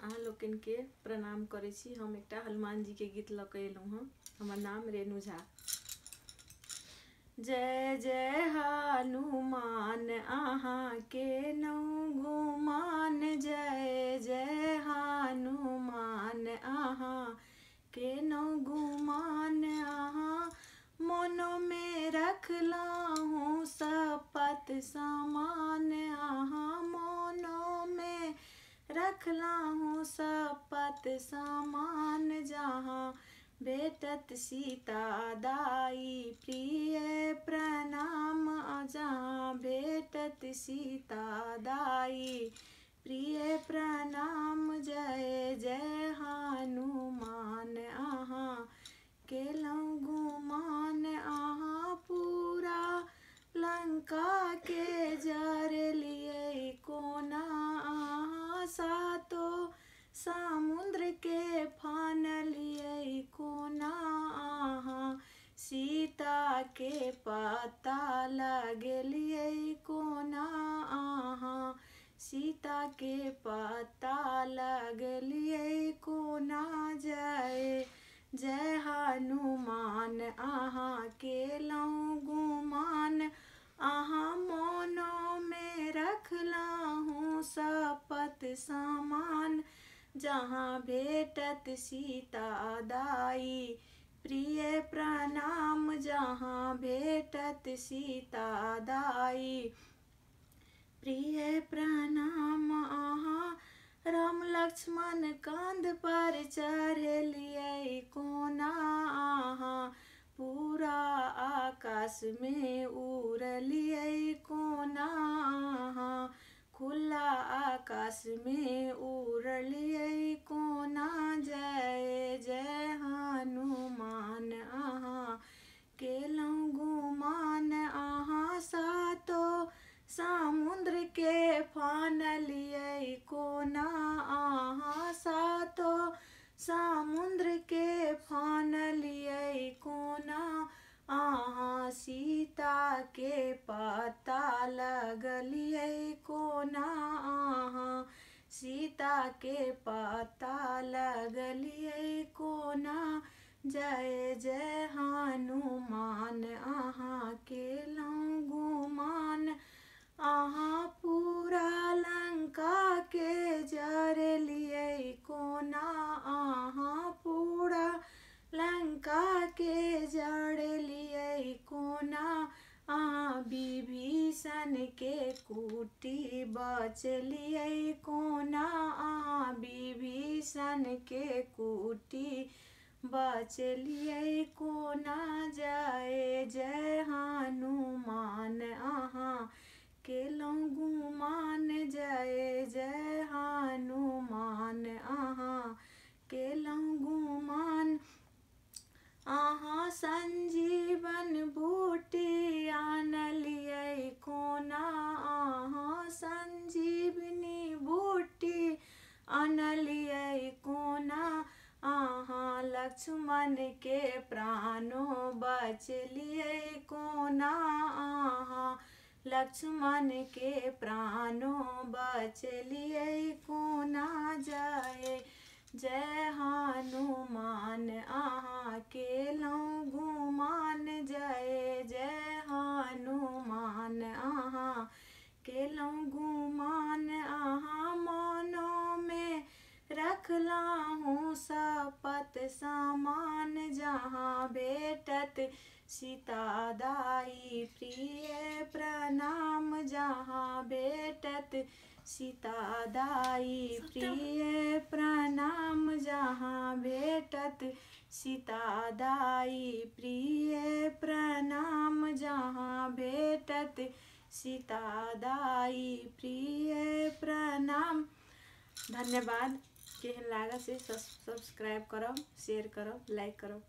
अहाँ लोकन के प्रणाम करै छी। हम एकटा हनुमान जी के गीत लऽ कऽ एलहुँ हँ। हमर नाम रेणु झा। जय जय हनुमान अहाँ के नौ गुमान, जय जय हनुमान अहाँ के नौ गुमान। अहाँ मोनो में रखलहुँ शपथ समान, अहाँ मोनो में रखलहुँ शपथ समान। जहाँ भेटत सीता दाई प्रिय प्रणाम, जहाँ भेटत सीता दाई प्रिय प्रणाम। जय जय हनुमान अहाँ केलहुँ गुमान, अहाँ पूरा लंका के जरलियै कोना। अहाँ सातो समुद्र के फानलियै कोना, अहाँ सीता के पता लगलियै कोना। अहाँ सीता के पता लगलियै कोना। जय जय हनुमान अहाँ केलहुँ गुमान, अहाँ मोनो में रखलहुँ शपथ समान। जहाँ भेटत सीता दाई प्रिय प्रणाम, जहाँ भेटत सीता दाई प्रिय प्रणाम। अहाँ राम लक्ष्मण कांध पर चढ़लियै कोना, अहाँ पूरा आकाश में उड़लियै कोना। अहाँ खुला आकाश में उड़लियै कोना। जय जय हनुमान अहाँ केलहुँ गुमान, अहाँ सातो समुद्र के फानलियै कोना। अहाँ सातो समुद्र के फानलियै कोना। अहाँ सीता के पता लगलियै कोना, अहाँ सीता के पता लगलियै कोना। जय जय हनुमान अहाँ केलहुँ गुमान, अहाँ पूरा लंका के जरलियै कोना। अहाँ पूरा लंका के जरलियै कोना। अहाँ विभीषण के कुटी बचलियै कोना, अहाँ विभीषण के कुटी बचलियै कोना। जय जय हनुमान अहाँ केलहुँ गुमान, जय जय हनुमान अहाँ केलहुँ गुमान। अहाँ संजीवन बूटी आनलियै कोना, अहाँ संजीवनी बूटी आनलियै कोना। अहाँ लक्ष्मण के प्राणो बचलियै कोना, अहाँ लक्ष्मण के प्राणो बचलियै कोना। जय जय हनुमान अहाँ केलहुँ गुमान, जय जय हनुमान अहाँ केलहुँ गुमान। अहाँ मोनो में रखलहुँ शपथ समान, जहाँ भेटत सीता दाई प्रिय प्रणाम। जहाँ भेटत सीता दाई प्रिय प्रणाम, जहाँ भेटत सीता दाई प्रिय प्रणाम। जहाँ भेटत सीता दाई प्रिय प्रणाम। धन्यवाद। केहन लागल से सब्सक्राइब करब, शेयर करब, लाइक करब।